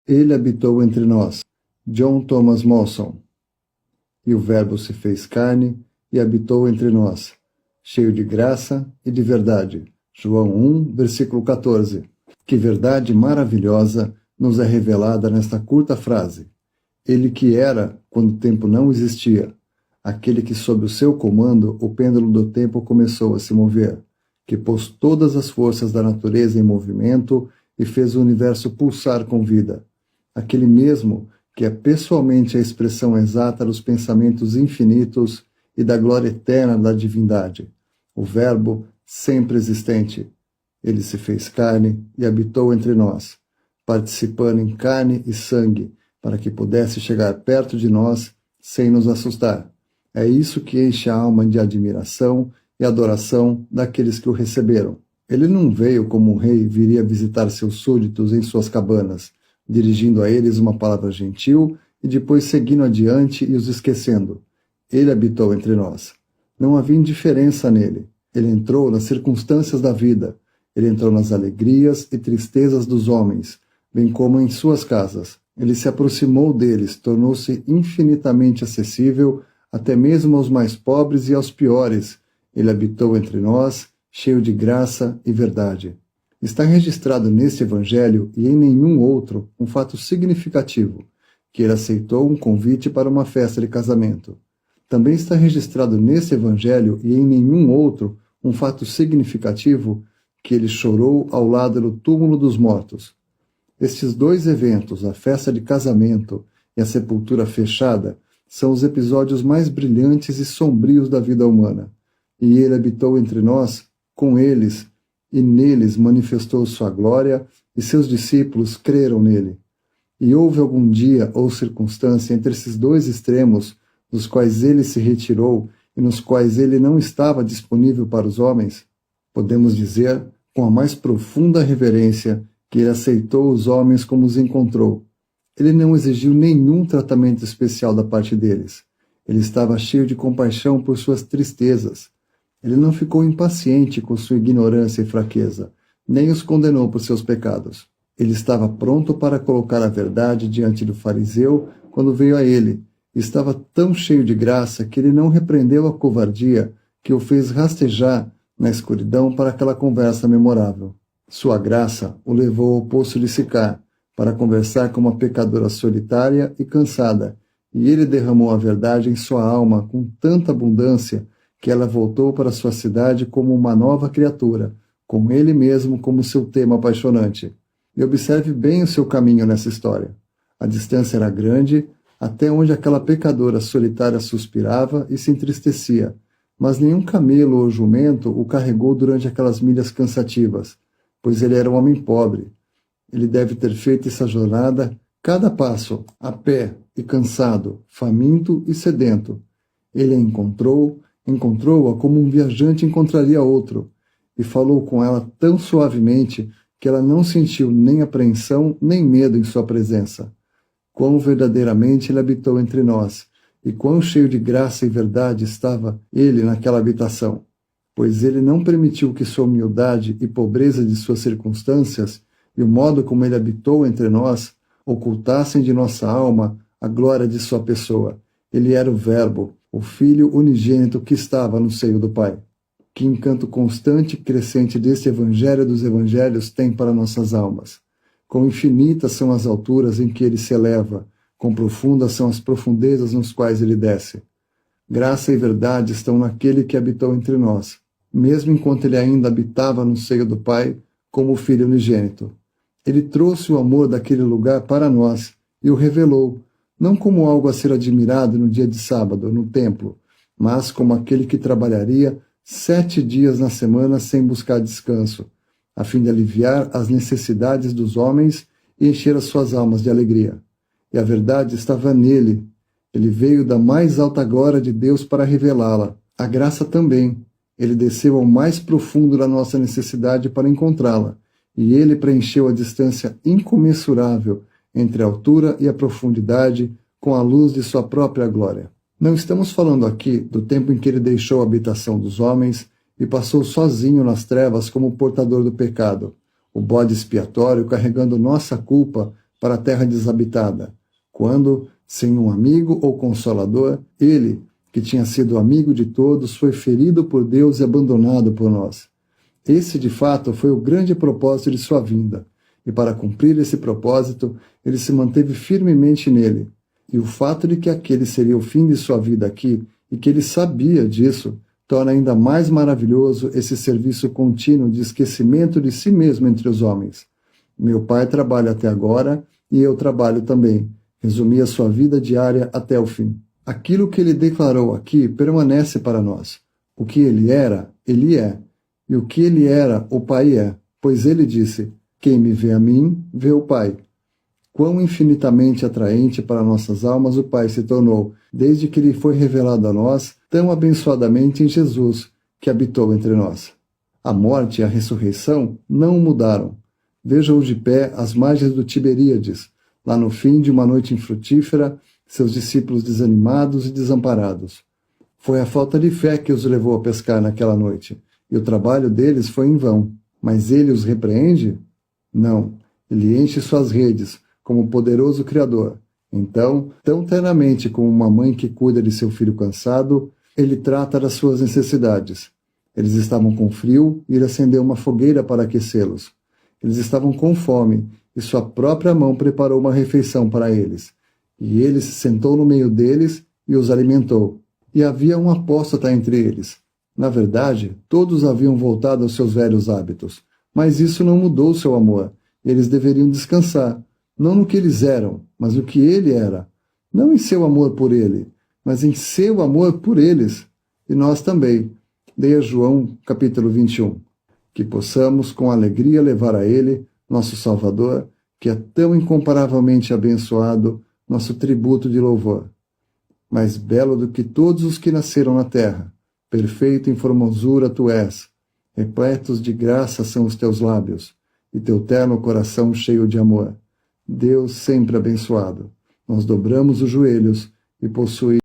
Ele habitou entre nós. John Thomas Mawson. E o Verbo se fez carne e habitou entre nós, cheio de graça e de verdade. João 1, versículo 14. Que verdade maravilhosa nos é revelada nesta curta frase. Ele que era, quando o tempo não existia, aquele que sob o seu comando o pêndulo do tempo começou a se mover, que pôs todas as forças da natureza em movimento e fez o universo pulsar com vida. Aquele mesmo que é pessoalmente a expressão exata dos pensamentos infinitos e da glória eterna da divindade. O Verbo sempre existente. Ele se fez carne e habitou entre nós, participando em carne e sangue, para que pudesse chegar perto de nós sem nos assustar. É isso que enche a alma de admiração e adoração daqueles que o receberam. Ele não veio como um rei viria visitar seus súditos em suas cabanas, dirigindo a eles uma palavra gentil e depois seguindo adiante e os esquecendo. Ele habitou entre nós. Não havia indiferença nele. Ele entrou nas circunstâncias da vida. Ele entrou nas alegrias e tristezas dos homens, bem como em suas casas. Ele se aproximou deles, tornou-se infinitamente acessível até mesmo aos mais pobres e aos piores. Ele habitou entre nós, cheio de graça e verdade. Está registrado neste Evangelho e em nenhum outro um fato significativo, que ele aceitou um convite para uma festa de casamento. Também está registrado neste Evangelho e em nenhum outro um fato significativo, que ele chorou ao lado do túmulo dos mortos. Estes dois eventos, a festa de casamento e a sepultura fechada, são os episódios mais brilhantes e sombrios da vida humana. E ele habitou entre nós, com eles, e neles manifestou sua glória, e seus discípulos creram nele. E houve algum dia ou circunstância entre esses dois extremos, dos quais ele se retirou e nos quais ele não estava disponível para os homens? Podemos dizer, com a mais profunda reverência, que ele aceitou os homens como os encontrou. Ele não exigiu nenhum tratamento especial da parte deles. Ele estava cheio de compaixão por suas tristezas. Ele não ficou impaciente com sua ignorância e fraqueza, nem os condenou por seus pecados. Ele estava pronto para colocar a verdade diante do fariseu quando veio a ele. Estava tão cheio de graça que ele não repreendeu a covardia que o fez rastejar na escuridão para aquela conversa memorável. Sua graça o levou ao poço de Sicar para conversar com uma pecadora solitária e cansada, e ele derramou a verdade em sua alma com tanta abundância que ela voltou para sua cidade como uma nova criatura, com ele mesmo como seu tema apaixonante. E observe bem o seu caminho nessa história. A distância era grande, até onde aquela pecadora solitária suspirava e se entristecia, mas nenhum camelo ou jumento o carregou durante aquelas milhas cansativas, pois ele era um homem pobre. Ele deve ter feito essa jornada, cada passo, a pé e cansado, faminto e sedento. Ele a encontrou-a como um viajante encontraria outro, e falou com ela tão suavemente que ela não sentiu nem apreensão nem medo em sua presença. Quão verdadeiramente ele habitou entre nós, e quão cheio de graça e verdade estava ele naquela habitação, pois ele não permitiu que sua humildade e pobreza de suas circunstâncias e o modo como ele habitou entre nós ocultassem de nossa alma a glória de sua pessoa. Ele era o Verbo, o Filho unigênito que estava no seio do Pai. Que encanto constante e crescente deste Evangelho dos Evangelhos tem para nossas almas. Quão infinitas são as alturas em que ele se eleva, quão profundas são as profundezas nos quais ele desce. Graça e verdade estão naquele que habitou entre nós, mesmo enquanto ele ainda habitava no seio do Pai, como o Filho unigênito. Ele trouxe o amor daquele lugar para nós e o revelou, não como algo a ser admirado no dia de sábado, no templo, mas como aquele que trabalharia 7 dias na semana sem buscar descanso, a fim de aliviar as necessidades dos homens e encher as suas almas de alegria. E a verdade estava nele. Ele veio da mais alta glória de Deus para revelá-la. A graça também. Ele desceu ao mais profundo da nossa necessidade para encontrá-la, e ele preencheu a distância incomensurável entre a altura e a profundidade com a luz de sua própria glória. Não estamos falando aqui do tempo em que ele deixou a habitação dos homens e passou sozinho nas trevas como portador do pecado, o bode expiatório carregando nossa culpa para a terra desabitada, quando, sem um amigo ou consolador, ele, que tinha sido amigo de todos, foi ferido por Deus e abandonado por nós. Esse, de fato, foi o grande propósito de sua vinda, e para cumprir esse propósito, ele se manteve firmemente nele. E o fato de que aquele seria o fim de sua vida aqui, e que ele sabia disso, torna ainda mais maravilhoso esse serviço contínuo de esquecimento de si mesmo entre os homens. Meu pai trabalha até agora, e eu trabalho também. Resumia sua vida diária até o fim. Aquilo que ele declarou aqui permanece para nós. O que ele era, ele é. E o que ele era, o Pai é. Pois ele disse: quem me vê a mim, vê o Pai. Quão infinitamente atraente para nossas almas o Pai se tornou, desde que ele foi revelado a nós, tão abençoadamente em Jesus, que habitou entre nós. A morte e a ressurreição não o mudaram. Veja-o de pé às margens do Tiberíades, lá no fim de uma noite infrutífera, seus discípulos desanimados e desamparados. Foi a falta de fé que os levou a pescar naquela noite, e o trabalho deles foi em vão. Mas ele os repreende? Não. Ele enche suas redes, como poderoso Criador. Então, tão ternamente como uma mãe que cuida de seu filho cansado, ele trata das suas necessidades. Eles estavam com frio e ele acendeu uma fogueira para aquecê-los. Eles estavam com fome e sua própria mão preparou uma refeição para eles. E ele se sentou no meio deles e os alimentou. E havia um apóstata entre eles. Na verdade, todos haviam voltado aos seus velhos hábitos. Mas isso não mudou seu amor. Eles deveriam descansar, não no que eles eram, mas no que ele era. Não em seu amor por ele, mas em seu amor por eles. E nós também. Leia João, capítulo 21. Que possamos, com alegria, levar a ele, nosso Salvador, que é tão incomparavelmente abençoado, nosso tributo de louvor. Mais belo do que todos os que nasceram na terra, perfeito em formosura tu és, repletos de graça são os teus lábios, e teu terno coração cheio de amor. Deus sempre abençoado. Nós dobramos os joelhos e possuímos